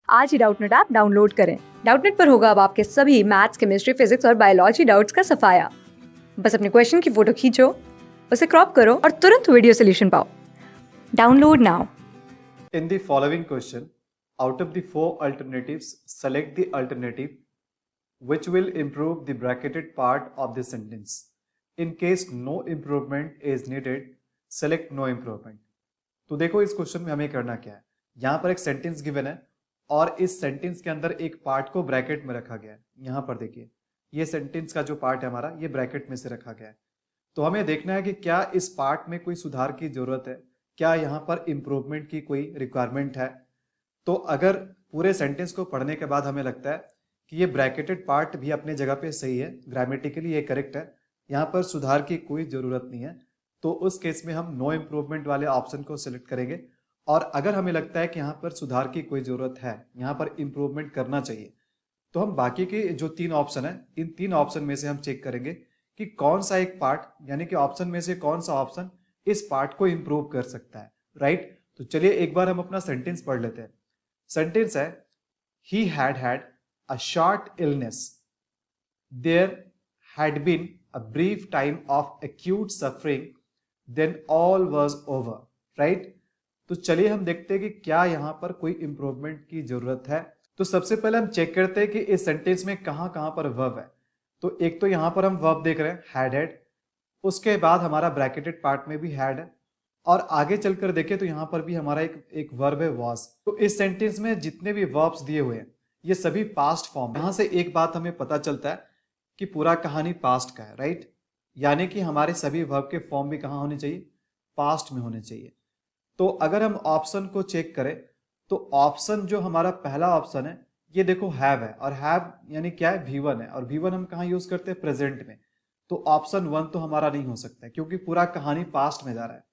आज ही Doubtnut app download करें। Doubtnut पर होगा अब आपके सभी मैथ्स, केमिस्ट्री, फिजिक्स और बायोलॉजी डाउट्स का सफाया। बस अपने क्वेश्चन की फोटो खींचो, उसे क्रॉप करो और तुरंत वीडियो सोल्यूशन पाओ। Download now. In the following question, out of the four alternatives, select the alternative which will improve the bracketed part of the sentence. In case no improvement is needed, select no improvement. तो देखो इस question में हमें करना क्या है। यहाँ पर एक सेंटेंस गिवन है और इस सेंटेंस के अंदर एक पार्ट को ब्रैकेट में रखा गया है। यहाँ पर देखिए, ये सेंटेंस का जो पार्ट है हमारा, ये ब्रैकेट में से रखा गया है। तो हमें देखना है कि क्या इस पार्ट में कोई सुधार की जरूरत है, क्या यहाँ पर इंप्रूवमेंट की कोई रिक्वायरमेंट है। तो अगर पूरे सेंटेंस को पढ़ने के बाद हमें लगता है कि ये ब्रैकेटेड पार्ट भी अपने जगह पे सही है, ग्रामेटिकली ये करेक्ट है, यहाँ पर सुधार की कोई जरूरत नहीं है, तो उस केस में हम नो इम्प्रूवमेंट वाले ऑप्शन को सिलेक्ट करेंगे। और अगर हमें लगता है कि यहाँ पर सुधार की कोई जरूरत है, यहाँ पर इंप्रूवमेंट करना चाहिए, तो हम बाकी के जो तीन ऑप्शन है, इन तीन ऑप्शन में से हम चेक करेंगे कि कौन सा एक पार्ट, यानी कि ऑप्शन में से कौन सा ऑप्शन इस पार्ट को इंप्रूव कर सकता है। राइट, तो चलिए एक बार हम अपना सेंटेंस पढ़ लेते हैं। सेंटेंस है, he had had a short illness, there had been a brief time of acute suffering, then all was over. Right, तो चलिए हम देखते हैं कि क्या यहां पर कोई इंप्रूवमेंट की जरूरत है। तो सबसे पहले हम चेक करते हैं कि इस सेंटेंस में कहां कहां पर वर्ब है। तो एक तो यहां पर हम वर्ब देख रहे हैं हैड, उसके बाद हमारा ब्रैकेटेड पार्ट में भी हैड है, और आगे चलकर देखें तो यहां पर भी हमारा एक वर्ब है वाज। तो इस सेंटेंस में जितने भी वर्ब्स दिए हुए हैं ये सभी पास्ट फॉर्म। यहां से एक बात हमें पता चलता है कि पूरा कहानी पास्ट का है। राइट, यानी कि हमारे सभी वर्ब के फॉर्म भी कहां होने चाहिए, पास्ट में होने चाहिए। तो अगर हम ऑप्शन को चेक करें तो ऑप्शन जो हमारा पहला ऑप्शन है, ये देखो हैव है, और हैव यानी क्या है, V1 है, और V1 हम कहाँ यूज करते हैं, प्रेजेंट में। तो ऑप्शन 1 तो हमारा नहीं हो सकता है क्योंकि पूरा कहानी पास्ट में जा रहा है।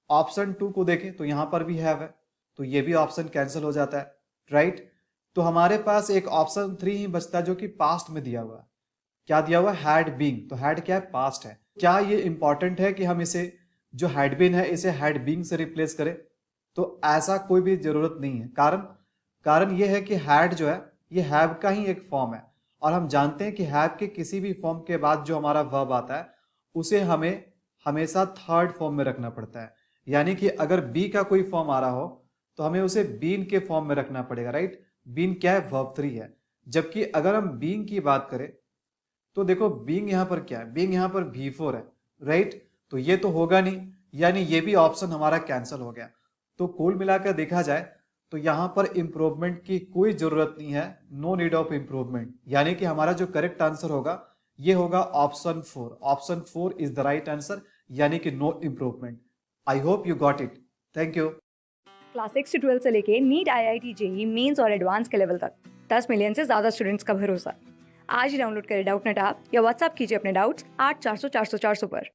ऑप्शन 2 को देखें तो यहां पर भी हैव है, तो ये भी ऑप्शन कैंसिल हो जाता है। राइट, तो हमारे पास एक ऑप्शन 3 ही बचता है जो कि पास्ट में दिया हुआ है। क्या दिया हुआ है, हैड बीइंग। तो हैड क्या है, पास्ट है। क्या ये इंपॉर्टेंट है कि हम इसे जो हैड बीन है इसे हैड बीइंग से रिप्लेस करें? तो ऐसा कोई भी जरूरत नहीं है। कारण ये है कि हैड जो है ये हैव का ही एक फॉर्म है, और हम जानते हैं कि हैव के किसी भी फॉर्म के बाद जो हमारा वर्ब आता है उसे हमें हमेशा थर्ड फॉर्म में रखना पड़ता है। यानी कि अगर बी का कोई फॉर्म आ रहा हो तो हमें उसे बीन के फॉर्म में रखना पड़ेगा। राइट, बीन क्या है, वर्ब 3 है। जबकि अगर हम बीइंग की बात करें तो देखो बीइंग यहां पर क्या है, बीइंग यहां पर V4 है। राइट, तो ये तो होगा नहीं, यानी ये भी ऑप्शन हमारा कैंसिल हो गया। तो कुल मिलाकर देखा जाए तो यहां पर इंप्रूवमेंट की कोई जरूरत नहीं है, नो नीड ऑफ इंप्रूवमेंट। यानी कि हमारा जो करेक्ट आंसर होगा ये होगा option 4। Option 4 is the right answer, यानी कि no improvement. I hope you got it. Thank you. Class 6 से 12 से लेके नीट, IIT, JEE मेंस और एडवांस के लेवल तक 10 मिलियन से ज्यादा स्टूडेंट्स का भरोसा। आज ही डाउनलोड करें डाउटनेट ऐप या व्हाट्सएप कीजिए अपने डाउट्स 8400 400 400 पर।